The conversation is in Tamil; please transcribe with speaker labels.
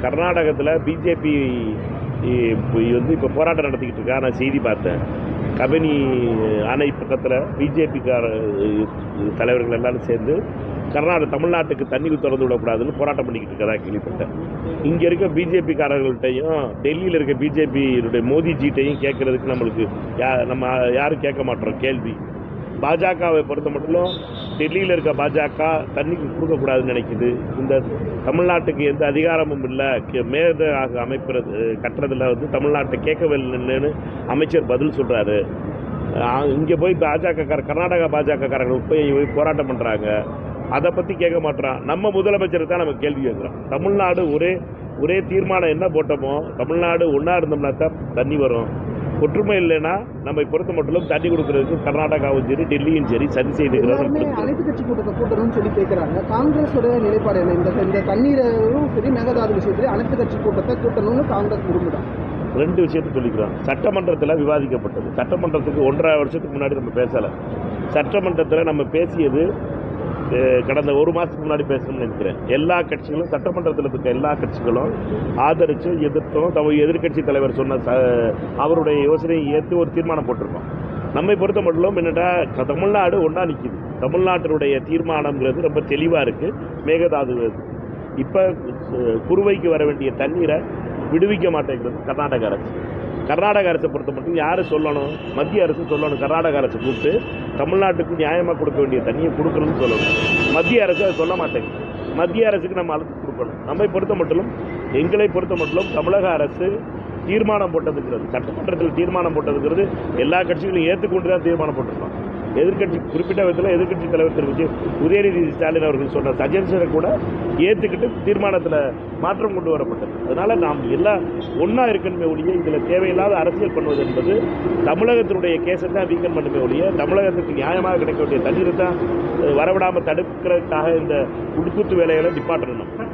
Speaker 1: கர்நாடகத்தில் பிஜேபி வந்து இப்போ போராட்டம் நடத்திக்கிட்டு இருக்கா. நான் செய்தி பார்த்தேன். கபினி அணை பக்கத்தில் பிஜேபி தலைவர்கள் எல்லாரும் சேர்ந்து தமிழ்நாட்டுக்கு தண்ணீர் திறந்து விடக்கூடாதுன்னு போராட்டம் பண்ணிக்கிட்டு இருக்கதா கேள்விப்பட்டேன். இங்கே இருக்க பிஜேபிக்காரர்கள்ட்டையும் டெல்லியில் இருக்க பிஜேபியுடைய மோடிஜிட்டையும் கேட்கறதுக்கு நம்ம யாரும் கேட்க மாட்டோம் கேள்வி. பாஜகவை பொறுத்த மட்டும் டெல்லியில் இருக்க பாஜக தண்ணிக்கு கொடுக்கக்கூடாதுன்னு நினைக்குது. இந்த தமிழ்நாட்டுக்கு எந்த அதிகாரமும் இல்லை, மேதாக கட்டுறதுல வந்து தமிழ்நாட்டை கேட்கவில்லைன்னு அமைச்சர் பதில் சொல்கிறாரு. இங்கே போய் கர்நாடகா பாஜகக்காரர்கள் போய் போராட்டம் பண்ணுறாங்க. அதை பற்றி கேட்க மாட்டோம். நம்ம முதலமைச்சரை தான் நம்ம கேள்வி கேட்குறோம். தமிழ்நாடு ஒரே தீர்மானம் என்ன போட்டோமோ, தமிழ்நாடு ஒன்றா இருந்தோம்னா தான் தண்ணி வரும். ஒற்றுமை இல்லைன்னா நம்ம பொறுத்த மட்டும் தண்ணி கொடுக்கறதுக்கு கர்நாடகாவும் சரி டெல்லியும் சரி சரி செய்துக்கிறாங்க.
Speaker 2: அனைத்து கட்சி கூட்டத்தை கூட்டணும்னு சொல்லி கேட்குறாங்க. காங்கிரஸோட நிலைப்பாடு என்ன? இந்த தண்ணீரும் சரி மேகதாது விஷயத்திலே அனைத்து கட்சி கூட்டத்தை கூட்டணும்னு காங்கிரஸ் விரும்புகிறாங்க.
Speaker 1: ரெண்டு விஷயத்தை சொல்லிக்கிறோம். சட்டமன்றத்தில் விவாதிக்கப்பட்டது. சட்டமன்றத்துக்கு 1.5 வருஷத்துக்கு முன்னாடி நம்ம பேசலை. சட்டமன்றத்தில் நம்ம பேசியது கடந்த 1 மாதத்துக்கு முன்னாடி பேசணும்னு நினைக்கிறேன். எல்லா கட்சிகளும் சட்டமன்றத்தில் இருக்க எல்லா கட்சிகளும் ஆதரித்து எதிர்த்தும் எதிர்கட்சி தலைவர் சொன்ன அவருடைய யோசனையை ஏற்று ஒரு தீர்மானம் போட்டிருக்கோம். நம்மை பொறுத்த மட்டும் என்னென்னா தமிழ்நாடு ஒன்றா நிற்கிது. தமிழ்நாட்டினுடைய தீர்மானம்ங்கிறது ரொம்ப தெளிவாக இருக்குது. மேகதாது இப்போ குறுவைக்கு வர வேண்டிய தண்ணீரை விடுவிக்க மாட்டேங்கிறது கர்நாடக அரசு. கர்நாடக அரசை பொறுத்த மட்டும் யார் சொல்லணும்? மத்திய அரசு சொல்லணும். கர்நாடக அரசு கூப்பிட்டு தமிழ்நாட்டுக்கு நியாயமாக கொடுக்க வேண்டிய தண்ணியை கொடுக்கணும்னு சொல்லணும். மத்திய அரசு அதை சொல்ல மாட்டேங்குது. மத்திய அரசுக்கு நம்ம அழுத்தம் கொடுக்கணும். நம்மை பொறுத்த மட்டும் எங்களை பொறுத்த மட்டும் தமிழக அரசு தீர்மானம் போட்டதுங்கிறது, சட்டமன்றத்தில் தீர்மானம் போட்டதுங்கிறது எல்லா கட்சிகளும் ஏற்றுக்கொண்டு தான் தீர்மானம் போட்டிருக்கோம். எதிர்கட்சி குறிப்பிட்ட விதத்தில் எதிர்கட்சி தலைவர் திரு உதயநிதி ஸ்டாலின் அவர்கள் சொன்ன சஜஷனை கூட ஏற்றுக்கிட்டு தீர்மானத்தில் மாற்றம் கொண்டு வரப்பட்டது. அதனால் நாம் எல்லாம் ஒன்றா இருக்கணுமே ஒழிய இதில் தேவையில்லாத அரசியல் பண்ணுவது என்பது தமிழகத்தினுடைய கேஸை தான் வீக்கன் பண்ணுமே ஒழிய தமிழகத்துக்கு நியாயமாக கிடைக்க வேண்டிய தண்ணீரை தான் வரவிடாமல் தடுக்கிறதுக்காக இந்த உட்குத்து வேலைகளை நிப்பாட்டணும்.